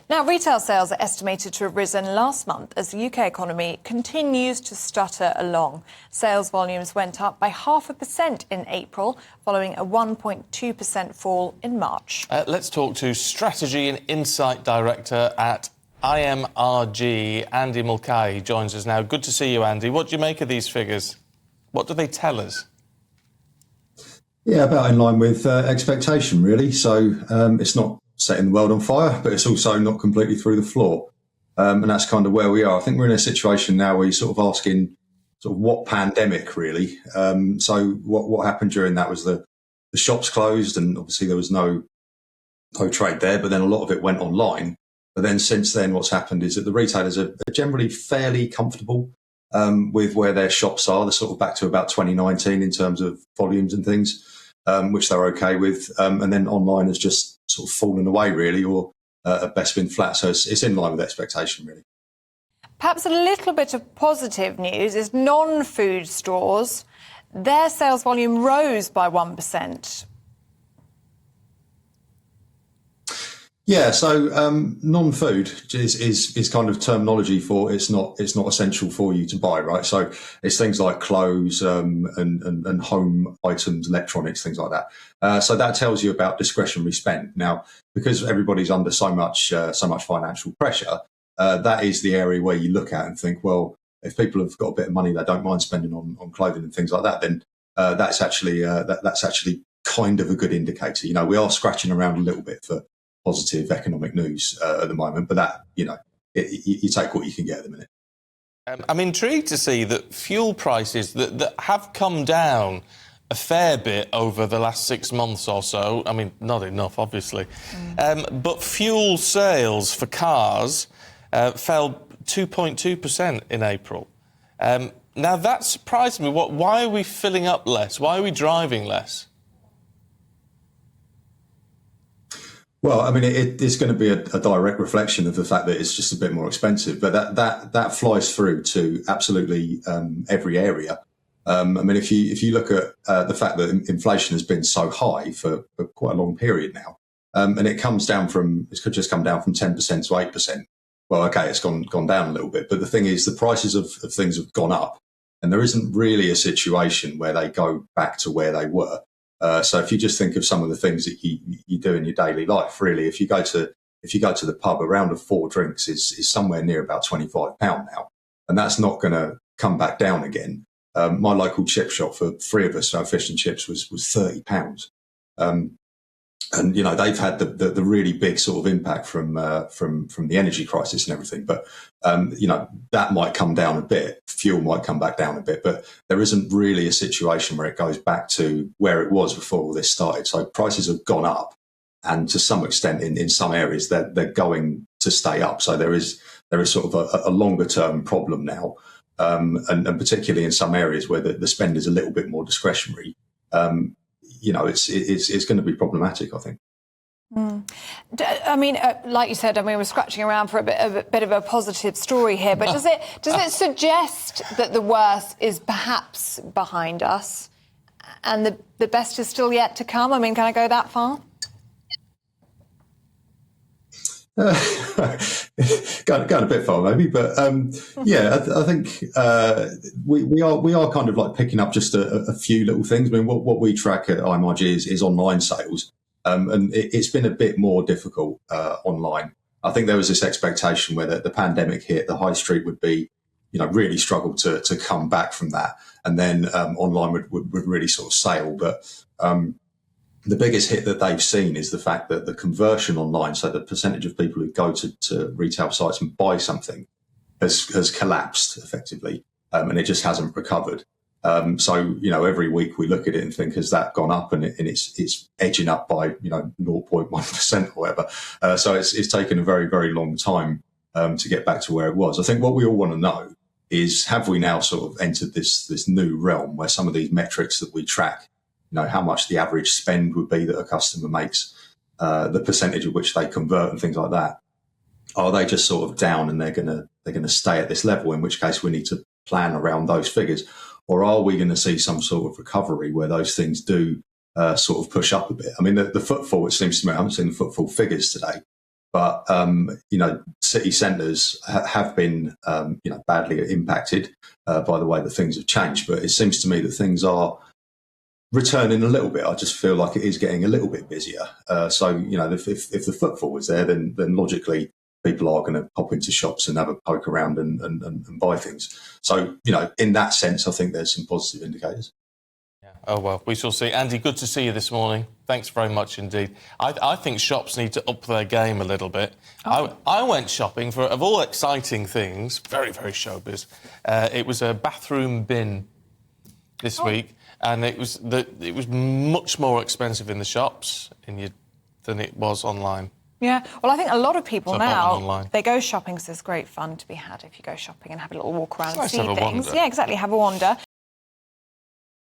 Now, retail sales are estimated to have risen last month as the UK economy continues to stutter along. Sales volumes went up by 0.5% in April, following a 1.2% fall in March. Let's talk to Strategy and Insight Director at IMRG, Andy Mulcahy, joins us now. Good to see you, Andy. What do you make of these figures? What do they tell us? Yeah, about in line with expectation, really. So it's not setting the world on fire, but it's also not completely through the floor. And that's kind of where we are. I think we're in a situation now where you're sort of asking sort of what pandemic, really. So what happened during that was the shops closed, and obviously there was no trade there, but then a lot of it went online. But then since then, what's happened is that the retailers are generally fairly comfortable with where their shops are. They're sort of back to about 2019 in terms of volumes and things, which they're okay with. And then online has just sort of fallen away, really, or at best been flat. So it's in line with expectation, really. Perhaps a little bit of positive news is non-food stores. Their sales volume rose by 1%. Yeah, so non-food is kind of terminology for it's not essential for you to buy, right? So it's things like clothes and home items, electronics, things like that. So that tells you about discretionary spend. Now, because everybody's under so much financial pressure, that is the area where you look at and think, well, if people have got a bit of money they don't mind spending on clothing and things like that, then that's actually kind of a good indicator. You know, we are scratching around a little bit for positive economic news at the moment, but that, you take what you can get at the minute. I'm intrigued to see that fuel prices that have come down a fair bit over the last 6 months or so. I mean, not enough, obviously. But fuel sales for cars fell 2.2% in April. Now, that surprised me. Why are we filling up less? Why are we driving less? Well, I mean, it's going to be a direct reflection of the fact that it's just a bit more expensive, but that flies through to absolutely every area. I mean, if you look at the fact that inflation has been so high for quite a long period now, and it could just come down from 10% to 8%. Well, okay, it's gone down a little bit, but the thing is, the prices of things have gone up, and there isn't really a situation where they go back to where they were. So if you just think of some of the things that you do in your daily life, really, if you go to the pub, a round of 4 drinks is somewhere near about £25 now, and that's not going to come back down again. My local chip shop for 3 of us, so fish and chips, was £30. And they've had the really big sort of impact from the energy crisis and everything. But that might come down a bit. Fuel might come back down a bit, but there isn't really a situation where it goes back to where it was before all this started. So prices have gone up, and to some extent, in some areas, they're going to stay up. So there is sort of a longer term problem now, and particularly in some areas where the spend is a little bit more discretionary. It's going to be problematic, I think. I mean, like you said, we're scratching around for a bit of a positive story here, but does it suggest that the worst is perhaps behind us and the best is still yet to come? I mean, can I go that far? Going a bit far, maybe, but I think we are kind of like picking up just a few little things. I mean, what we track at IMRG is online sales, and it's been a bit more difficult online. I think there was this expectation where the pandemic hit, the high street would be, really struggle to come back from that, and then online would really sort of sail, but. The biggest hit that they've seen is the fact that the conversion online, so the percentage of people who go to retail sites and buy something, has collapsed effectively, and it just hasn't recovered. So every week we look at it and think, has that gone up? And it's edging up by 0.1% or whatever. So it's taken a very, very long time to get back to where it was. I think what we all want to know is, have we now sort of entered this new realm where some of these metrics that we track, how much the average spend would be that a customer makes, the percentage of which they convert and things like that, are they just sort of down and they're going to stay at this level, in which case we need to plan around those figures? Or are we going to see some sort of recovery where those things do sort of push up a bit? I mean, the footfall, it seems to me, I haven't seen the footfall figures today, But, city centres have been, badly impacted by the way that things have changed. But it seems to me that things are returning a little bit. I just feel like it is getting a little bit busier. If the footfall is there, then logically people are going to pop into shops and have a poke around and buy things. So, in that sense, I think there's some positive indicators. Oh, well, we shall see. Andy, good to see you this morning. Thanks very much indeed. I think shops need to up their game a little bit. Oh. I went shopping for, of all exciting things, very, very showbiz, it was a bathroom bin this week, and it was much more expensive in the shops than it was online. Yeah, well, I think a lot of people now, they go shopping because there's great fun to be had if you go shopping and have a little walk around and see things. Yeah, exactly, have a wander.